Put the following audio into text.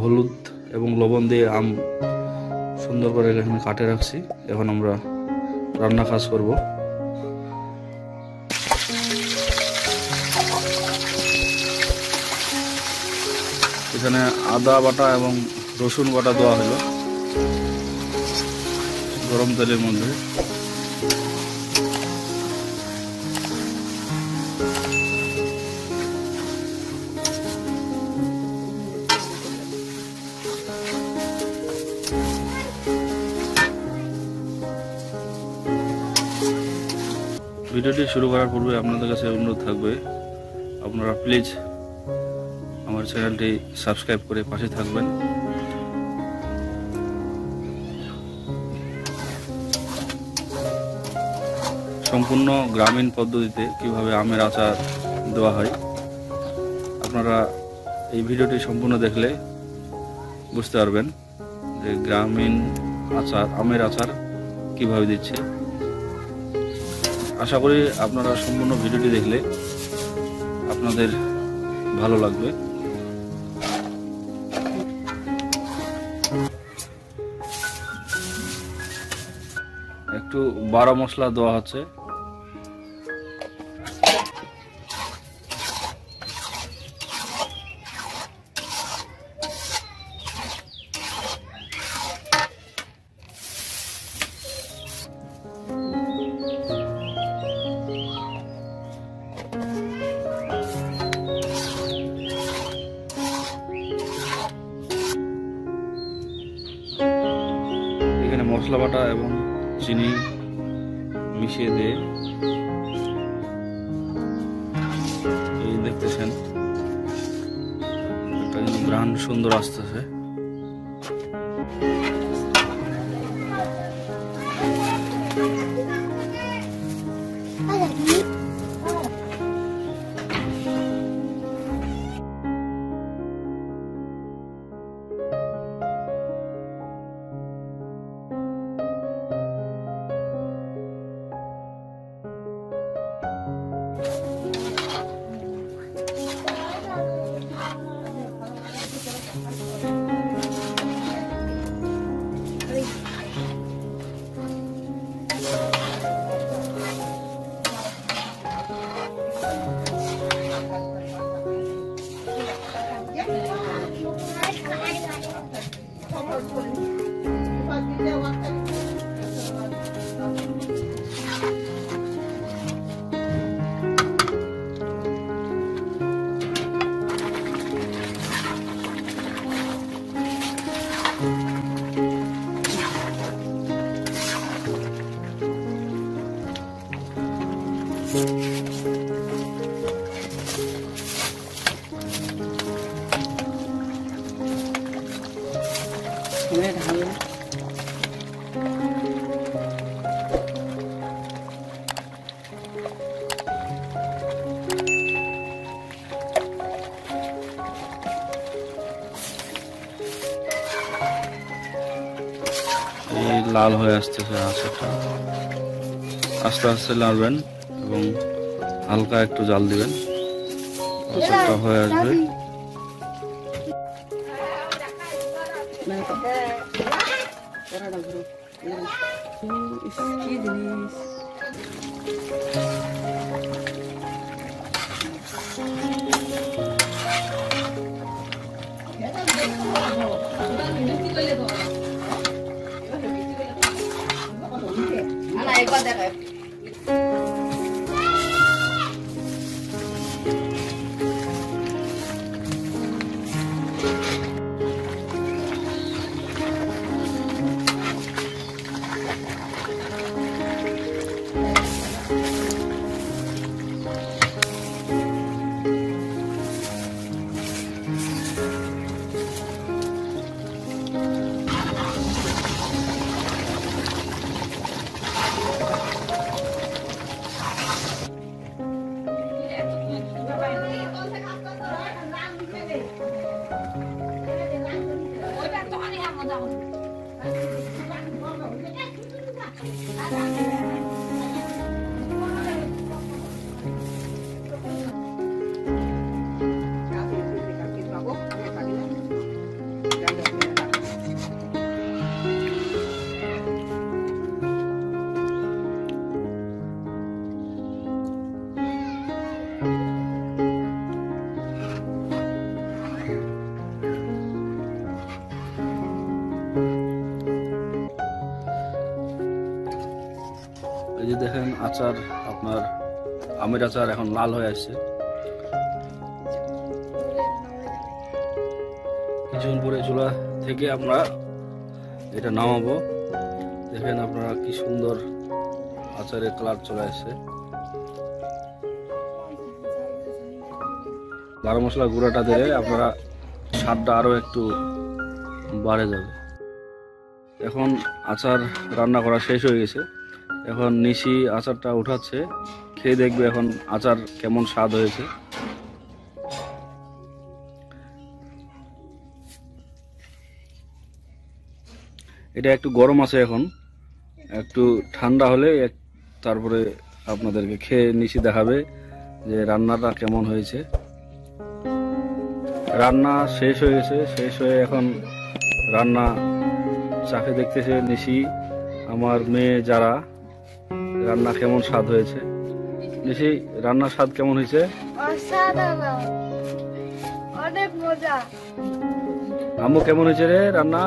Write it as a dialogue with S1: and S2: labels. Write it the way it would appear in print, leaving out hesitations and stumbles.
S1: হলুদ এবং লবণ দিয়ে আম সুন্দর করে এখানে কাটে রাখছি। এখন আমরা রান্না কাজ করব। এখানে আদা বাটা এবং রসুন বাটা দেওয়া হলো গরম তেলের মধ্যে। ভিডিওটি শুরু করার পূর্বে আপনাদের কাছে অনুরোধ থাকবে, আপনারা প্লিজ আমার চ্যানেলটি সাবস্ক্রাইব করে পাশে থাকবেন। সম্পূর্ণ গ্রামীণ পদ্ধতিতে কিভাবে আমের আচার দেওয়া হয়, আপনারা এই ভিডিওটি সম্পূর্ণ দেখলে বুঝতে পারবেন যে গ্রামীণ আচার, আমের আচার কিভাবে দিচ্ছে। আশা করি আপনারা সম্পূর্ণ ভিডিওটি দেখলে আপনাদের ভালো লাগবে। একটু বাড়া মশলা দেওয়া হচ্ছে। এখানে মশলা বাটা এবং চিনি মিশিয়ে দিয়ে এই দেখতেছেন একটা ঘ্রাণ সুন্দর আসতেছে। লাল হয়ে আসতেছে আচারটা, আস্তে আস্তে নাড়বেন এবং হালকা একটু জাল দিবেন, আচারটা হয়ে আসবে। যে দেখেন আচার, আপনার আমের আচার এখন লাল হয়ে আসছে। কিছুক্ষণ পরে চুলা থেকে আমরা এটা নামাবো। দেখেন আপনারা কি সুন্দর আচারের কালার চলে আসছে। বারো মশলা গুঁড়াটা দিলে আপনারা স্বাদটা আরো একটু বাড়ে যাবে। এখন আচার রান্না করা শেষ হয়ে গেছে। এখন নিশি আচারটা উঠাচ্ছে, খেয়ে দেখবে এখন আচার কেমন স্বাদ হয়েছে। এটা একটু গরম আছে, এখন একটু ঠান্ডা হলে তারপরে আপনাদেরকে খেয়ে নিশি দেখাবে যে রান্নাটা কেমন হয়েছে। রান্না শেষ হয়ে গেছে, শেষ হয়ে এখন রান্না চাখে দেখতেছে নিশি, আমার মেয়ে যারা, রান্না কেমন স্বাদ হয়েছে। নিশি, রান্নার স্বাদ কেমন হয়েছে?
S2: অনেক মজা।
S1: আম্মু কেমন হয়েছে রে রান্না?